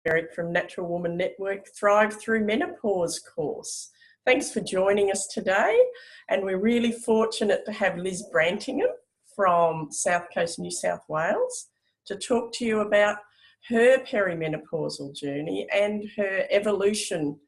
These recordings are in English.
Dumaresq from Natural Woman Network Thrive Through Menopause course. Thanks for joining us today, and we're really fortunate to have Liz Bartingham from South Coast, New South Wales, to talk to you about her perimenopausal journey and her evolution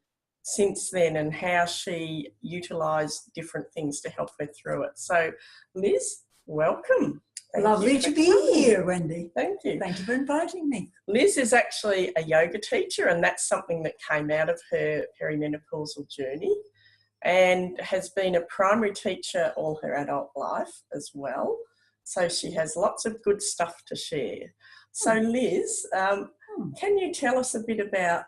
since then and how she utilised different things to help her through it. So, Liz, welcome. Lovely to be here, Wendy. Thank you. Thank you for inviting me. Liz is actually a yoga teacher, and that's something that came out of her perimenopausal journey, and has been a primary teacher all her adult life as well. So she has lots of good stuff to share. So Liz, can you tell us a bit about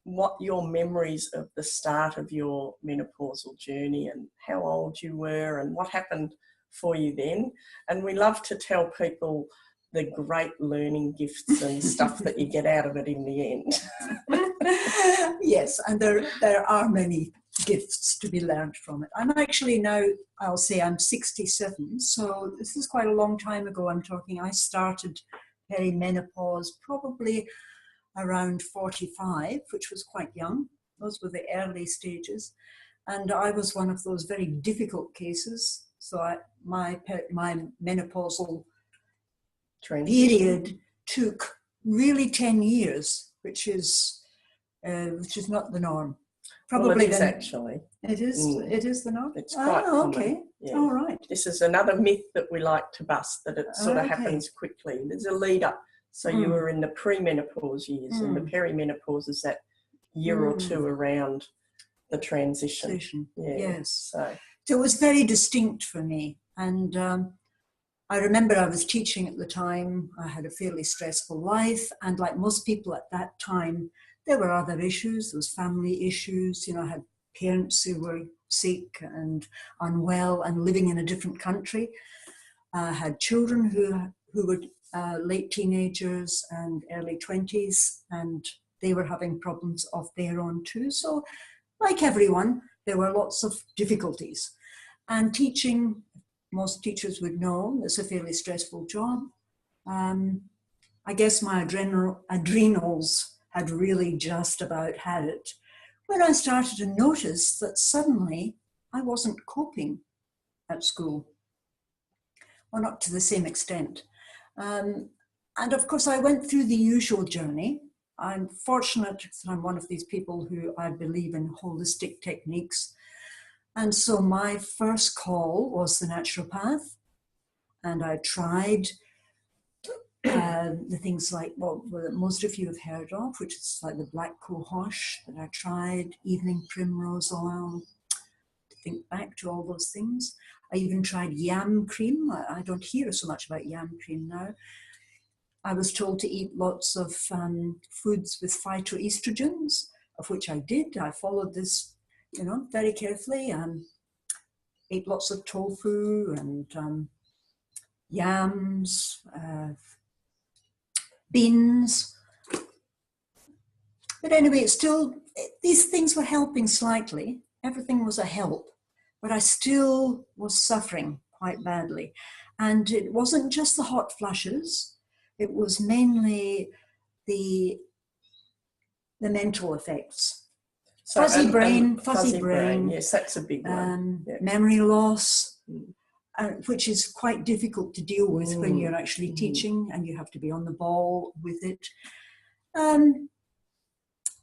what your memories of the start of your menopausal journey and how old you were and what happened for you then? And we love to tell people the great learning gifts and stuff that you get out of it in the end. Yes, and there are many gifts to be learned from it. I'm actually now, I'll say I'm 67, so this is quite a long time ago. I started perimenopause probably around 45, which was quite young. Those were the early stages. And I was one of those very difficult cases. So my menopausal period took really 10 years, which is not the norm. Probably well, it is actually. It is. It is the norm. It's quite common. Okay. Yeah. All right. This is another myth that we like to bust, that it sort of happens quickly. There's a lead up. So you were in the premenopause years, and the perimenopause is that year or two around the transition. Yeah. Yes. So it was very distinct for me, and I remember I was teaching at the time. I had a fairly stressful life, and like most people at that time, there were other issues. There was family issues. You know, I had parents who were sick and unwell and living in a different country. I had children who were late teenagers and early 20s, and they were having problems of their own too. So, like everyone, there were lots of difficulties. And teaching, most teachers would know, it's a fairly stressful job. I guess my adrenals had really just about had it when I started to notice that suddenly I wasn't coping at school, or not to the same extent. And of course, I went through the usual journey. I'm fortunate that I'm one of these people who I believe in holistic techniques. And so my first call was the naturopath. And I tried the things like what most of you have heard of, which is like the black cohosh that I tried, evening primrose oil, to think back to all those things. I even tried yam cream. I don't hear so much about yam cream now. I was told to eat lots of foods with phytoestrogens, of which I did. I followed this, very carefully. Ate lots of tofu and yams, beans. But anyway, these things were helping slightly. Everything was a help. But I still was suffering quite badly. And it wasn't just the hot flushes, it was mainly the mental effects. So, fuzzy brain. Yes, that's a big one. Memory loss, which is quite difficult to deal with when you're actually teaching and you have to be on the ball with it.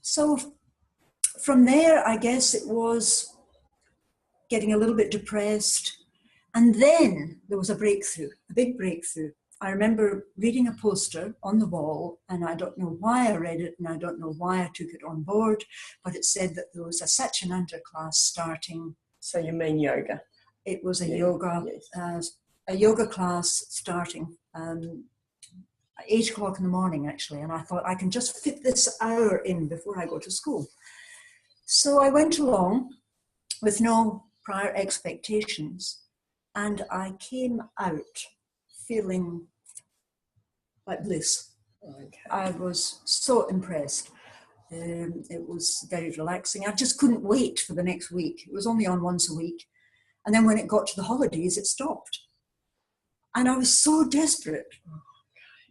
So from there, I guess it was getting a little bit depressed. And then there was a big breakthrough. I remember reading a poster on the wall, and I don't know why I read it, and I don't know why I took it on board, but it said that there was a Satchitananda class starting. So you mean yoga? It was a yoga class starting at 8 o'clock in the morning, actually, and I thought I can just fit this hour in before I go to school. So I went along with no prior expectations, and I came out feeling like bliss. Okay. I was so impressed. It was very relaxing. I just couldn't wait for the next week. It was only on once a week. And then when it got to the holidays, it stopped. And I was so desperate.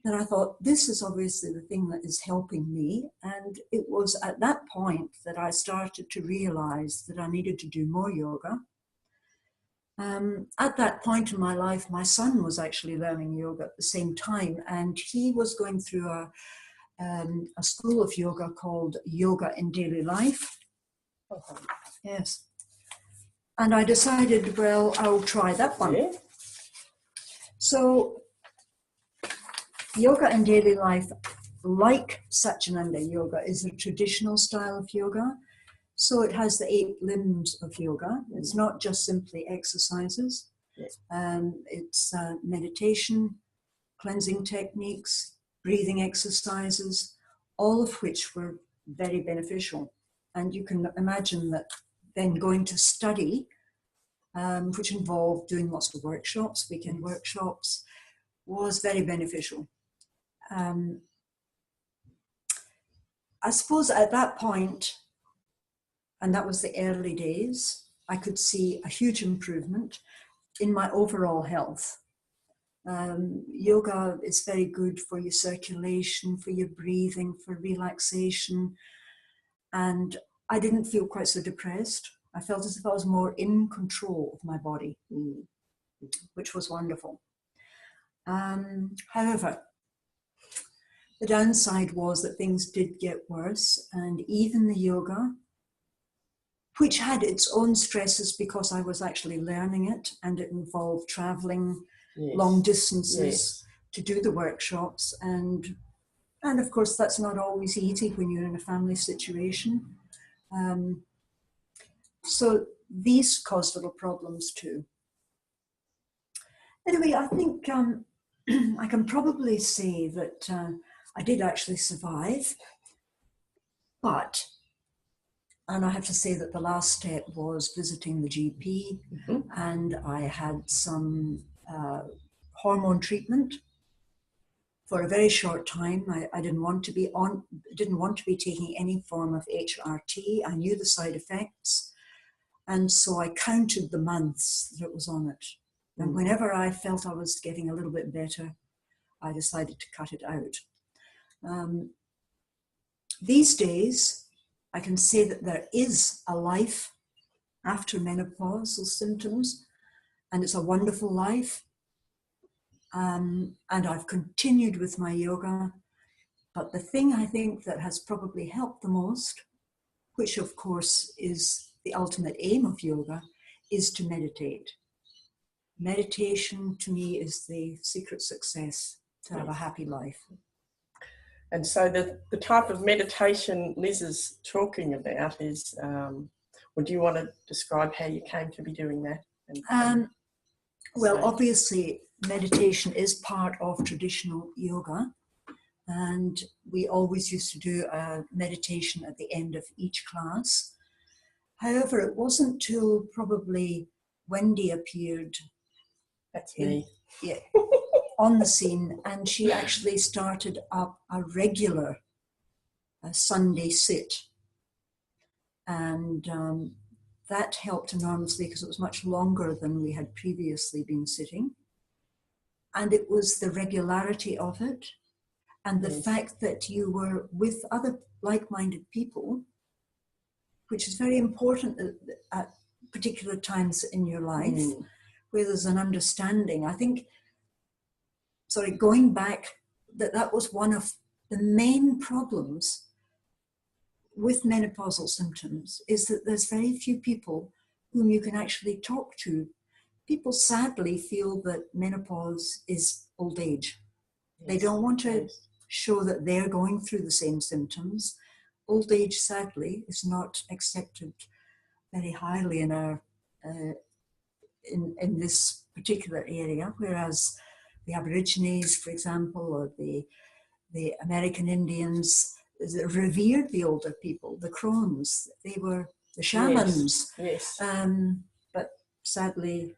that I thought, this is obviously the thing that is helping me. And it was at that point that I started to realize that I needed to do more yoga. At that point in my life, my son was actually learning yoga at the same time, and he was going through a school of yoga called Yoga in Daily Life. Yes. And I decided, well, I'll try that one. Yeah. So Yoga in Daily Life, like Satchidananda Yoga, is a traditional style of yoga. So it has the 8 limbs of yoga. It's not just simply exercises. Yes. It's meditation, cleansing techniques, breathing exercises, all of which were very beneficial. And you can imagine that then going to study, which involved doing lots of workshops, weekend workshops, was very beneficial. I suppose at that point, and that was the early days, I could see a huge improvement in my overall health. Yoga is very good for your circulation, for your breathing, for relaxation. And I didn't feel quite so depressed. I felt as if I was more in control of my body, which was wonderful. However, the downside was that things did get worse, and even the yoga, which had its own stresses because I was actually learning it, and it involved traveling long distances to do the workshops, and of course that's not always easy when you're in a family situation. So these caused little problems too. Anyway, I think I can probably say that I did actually survive, but, and I have to say that the last step was visiting the GP, and I had some hormone treatment for a very short time. I didn't want to be taking any form of HRT. I knew the side effects, and so I counted the months that it was on it. And whenever I felt I was getting a little bit better, I decided to cut it out. These days, I can say that there is a life after menopausal symptoms, and it's a wonderful life. And I've continued with my yoga. But the thing I think that has probably helped the most, which of course is the ultimate aim of yoga, is to meditate. Meditation to me is the secret success to have a happy life. And so the type of meditation Liz is talking about is, would you want to describe how you came to be doing that? Well, obviously meditation is part of traditional yoga, and we always used to do a meditation at the end of each class. However, it wasn't till probably Wendy appeared. That's me. Yeah, on the scene, and she actually started up a regular Sunday sit, and that helped enormously because it was much longer than we had previously been sitting, and it was the regularity of it and the fact that you were with other like-minded people, which is very important at particular times in your life, where there's an understanding. I think, going back, that was one of the main problems with menopausal symptoms, is that there's very few people whom you can actually talk to. People sadly feel that menopause is old age. They don't want to show that they're going through the same symptoms. Old age, sadly, is not accepted very highly in our in this particular area, whereas the Aborigines, for example, or the American Indians revered the older people, the crones. They were the shamans. Yes. But sadly,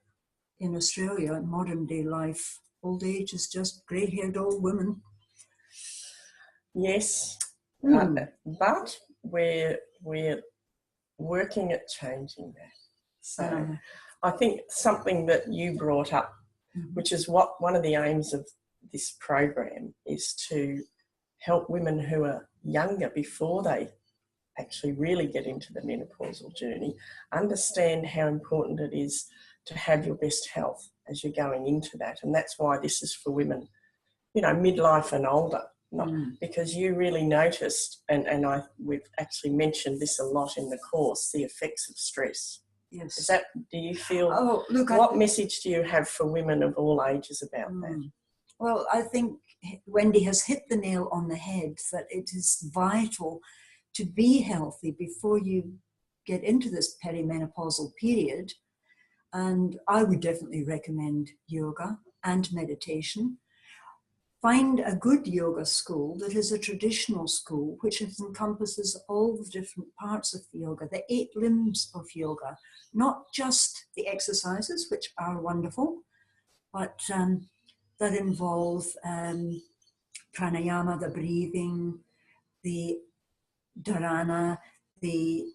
in Australia, in modern day life, old age is just grey-haired old women. Yes, but we're working at changing that. So I think something that you brought up, which is one of the aims of this program is to help women who are younger before they actually really get into the menopausal journey, understand how important it is to have your best health as you're going into that. And that's why this is for women, you know, midlife and older, not because you really noticed, and we've actually mentioned this a lot in the course, the effects of stress. Yes. Is that, do you feel, what message do you have for women of all ages about that? Well, I think Wendy has hit the nail on the head, that it is vital to be healthy before you get into this perimenopausal period. And I would definitely recommend yoga and meditation. Find a good yoga school that is a traditional school, which encompasses all the different parts of the yoga, the 8 limbs of yoga, not just the exercises, which are wonderful, but that involve pranayama, the breathing, the dharana, the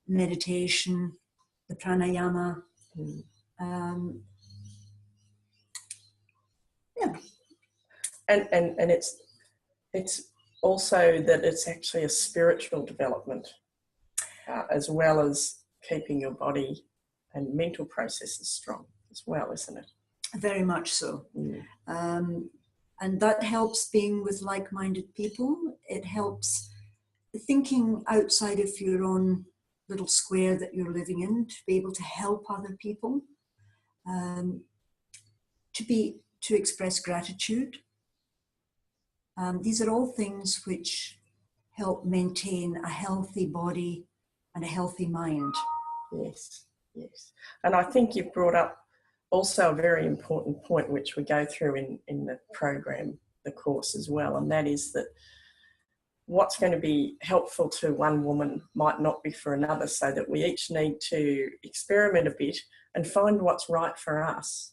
meditation, the pranayama. Yeah. And it's also that it's actually a spiritual development, as well as keeping your body and mental processes strong as well, isn't it? Very much so. And that helps being with like-minded people. It helps thinking outside of your own little square that you're living in, to be able to help other people, to express gratitude. These are all things which help maintain a healthy body and a healthy mind. Yes, yes. And I think you've brought up also a very important point, which we go through in the program, the course as well, and that is that what's going to be helpful to one woman might not be for another, so that we each need to experiment a bit and find what's right for us.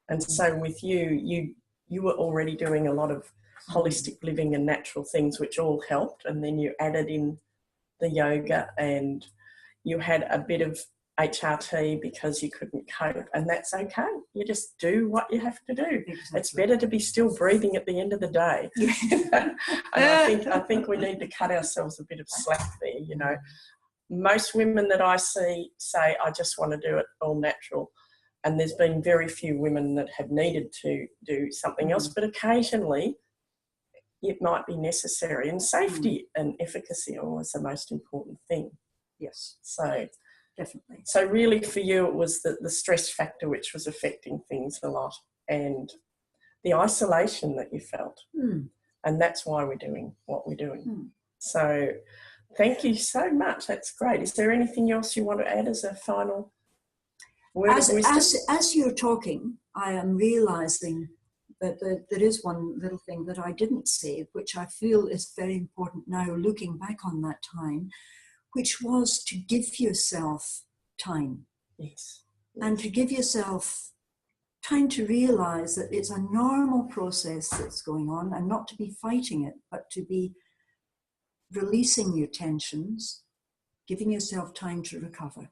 And so with you were already doing a lot of holistic living and natural things, which all helped, and then you added in the yoga, and you had a bit of HRT because you couldn't cope, and that's okay. You just do what you have to do. Exactly. It's better to be still breathing at the end of the day. And I think we need to cut ourselves a bit of slack there. You know, most women that I see say, I just want to do it all natural, and there's been very few women that have needed to do something else, but occasionally it might be necessary, and safety and efficacy are always the most important thing. Yes. So definitely. So really for you it was the stress factor which was affecting things a lot, and the isolation that you felt. And that's why we're doing what we're doing. So thank you so much. That's great. Is there anything else you want to add as a final word of wisdom? As you're talking, I am realising that there is one little thing that I didn't say, which I feel is very important now looking back on that time, which was to give yourself time. Yes. And to give yourself time to realise that it's a normal process that's going on, and not to be fighting it, but to be releasing your tensions, giving yourself time to recover,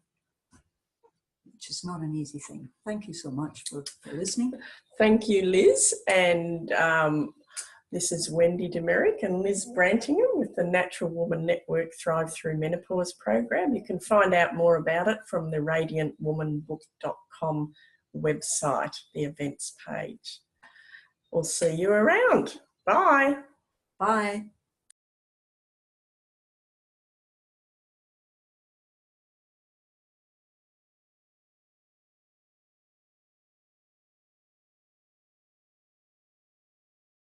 which is not an easy thing. Thank you so much for listening. Thank you, Liz. And this is Wendy Dumaresq and Liz Brantingham with the Natural Woman Network Thrive Through Menopause program. You can find out more about it from the radiantwomanbook.com website, the events page. We'll see you around. Bye. Bye.